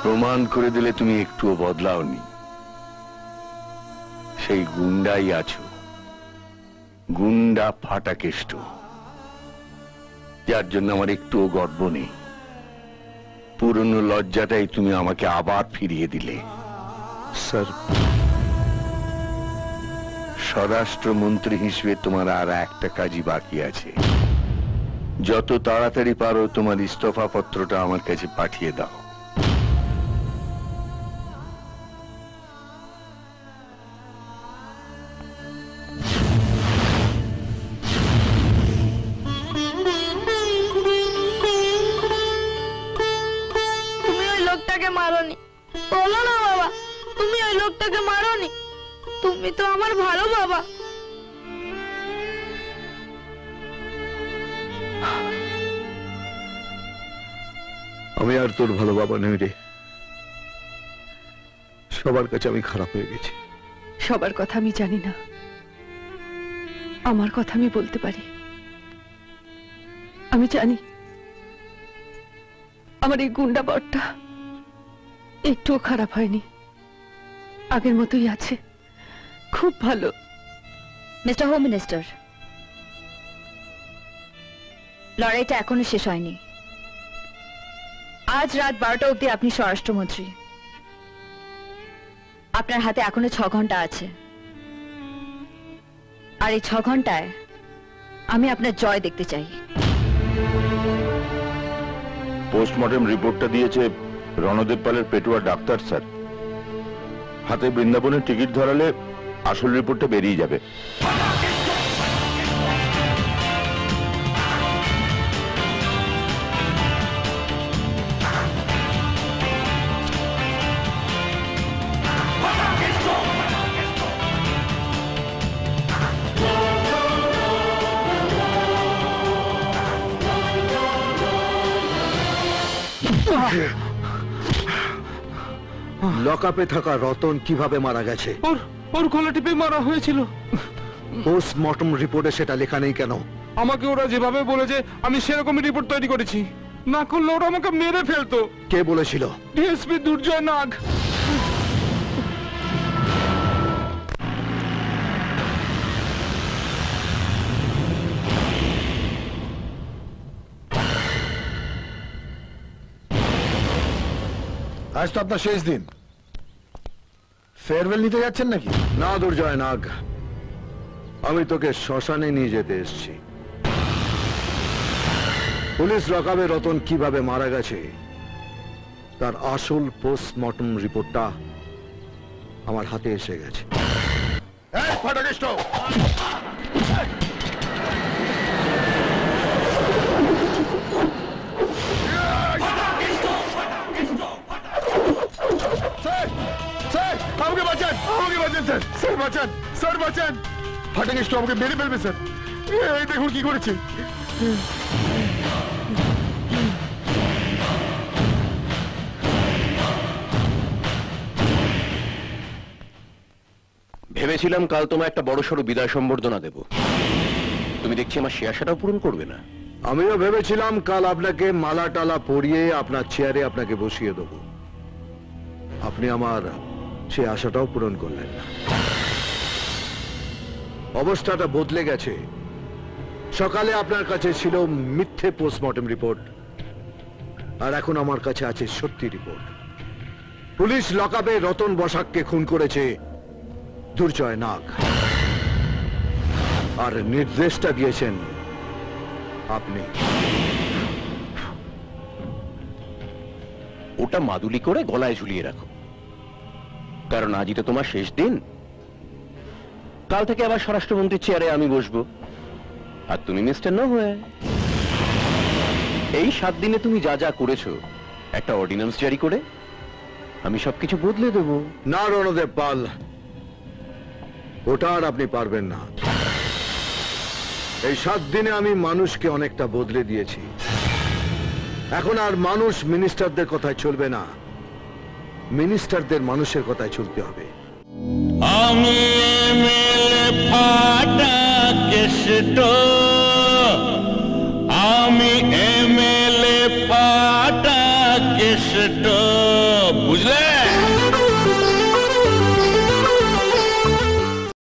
প্রমাণ করে দিলে তুমি একটুও বদলাওনি, সেই গুন্ডাই আছো, গুন্ডা ফাটাকেষ্ট, যার জন্য আমার একটুও গর্ব নেই। পুরনো লজ্জাটাই তুমি আমাকে আবার ফিরিয়ে দিলে। স্যার, স্বরাষ্ট্রমন্ত্রী হিসেবে তোমার আর একটা কাজই বাকি আছে। যত তাড়াতাড়ি পারো তোমার ইস্তফা পত্রটা আমার কাছে পাঠিয়ে দাও। তুমি ওই লোকটাকে মারোনি, বলো না বাবা, তুমি ওই লোকটাকে মারোনি। তুমি তো আমার ভালো বাবা। আমি আর তোর ভালো বাবা নই রে। সবার কাছে আমি খারাপ হয়ে গেছি। সবার কথা আমি জানি না, আমার কথা আমি বলতে পারি। আমি জানি আমার এই গুন্ডা বরটা একটুও খারাপ হয়নি, আগের মতোই আছে, খুব ভালো। মিস্টার হোম মিনিস্টার, লড়াইটা এখনো শেষ হয়নি। আজ রাত 12টা অবধি আপনি স্বরাষ্ট্রমন্ত্রী। আপনার হাতে এখনো 6 ঘন্টা আছে, আর এই 6 ঘন্টায় আমি আপনার জয় দেখতে চাই। পোস্টমর্টম রিপোর্টটা দিয়েছে রণদেব পালের পেটুয়া ডাক্তার স্যার। হাতে বৃন্দাবনের টিকিট ধরালে আসল রিপোর্টটা বেরিয়ে যাবে। লকআপে থাকা রতন কিভাবে মারা গেছে? ওর গলা টিপে মারা হয়েছিল। পোস্টমর্টম রিপোর্টে সেটা লেখা নেই কেন? আমাকে ওরা যেভাবে বলেছে আমি সেরকমই রিপোর্ট তৈরি করেছি, না করলে ওরা আমাকে মেরে ফেলতো। কে বলেছিল? ডিএসপি দুর্জয় নাগ। আজ তো আপনার শেষ দিন, ফেয়ারওয়েল নিতে যাচ্ছেন নাকি? না দুর্জয় নাগ, আমি তোকে শ্মশানে নিয়ে যেতে এসেছি। পুলিশ লকআপে রতন কিভাবে মারা গেছে তার আসল পোস্টমর্টম রিপোর্টটা আমার হাতে এসে গেছে। আমাকে বাঁচান, আমাকে বাঁচান স্যার, স্যার বাঁচান, স্যার বাঁচান। ফাটাকেষ্ট আমাকে মেরে ফেলবে স্যার। এই দেখুন কি করেছে। ভেবেছিলাম কাল তোমার একটা বড়সড় বিদায় সম্বর্ধনা দেব, তুমি দেখছি আমার সে আশাটাও পূরণ করবে না। আমিও ভেবেছিলাম কাল আপনাকে মালা টালা পরিয়ে আপনার চেয়ারে আপনাকে বসিয়ে দেব, আপনি আমার সে আশাটাও পূরণ করলেন না। অবস্থাটা বদলে গেছে। সকালে আপনার কাছে ছিল মিথ্যে পোস্টমর্টম রিপোর্ট, আর এখন আমার কাছে আছে সত্যি রিপোর্ট। পুলিশ লকআপে রতন বসাককে খুন করেছে দুর্জয় নাগ, আর নির্দেশটা দিয়েছেন আপনি। ওটা মাদুলি করে গলায় ঝুলিয়ে রাখো, কারণ আজই তো তোমার শেষ দিন। কাল থেকে আবার স্বরাষ্ট্রমন্ত্রীর চেয়ারে আমি বসবো, আর তুমি মিস্টার না হয়ে। এই 7 দিনে তুমি যা যা করেছো একটা অর্ডিন্যান্স জারি করে আমি সবকিছু বদলে দেব। না রণদেব পাল, ওটা আর আপনি পারবেন না। এই 7 দিনে আমি মানুষকে অনেকটা বদলে দিয়েছি। এখন আর মানুষ মিনিস্টারদের কথায় চলবে না, মিনিস্টারদের মানুষের কথায় চলতে হবে। আমি এমএলএ ফাটাকেষ্ট, আমি এমএলএ সেটা বুঝলে?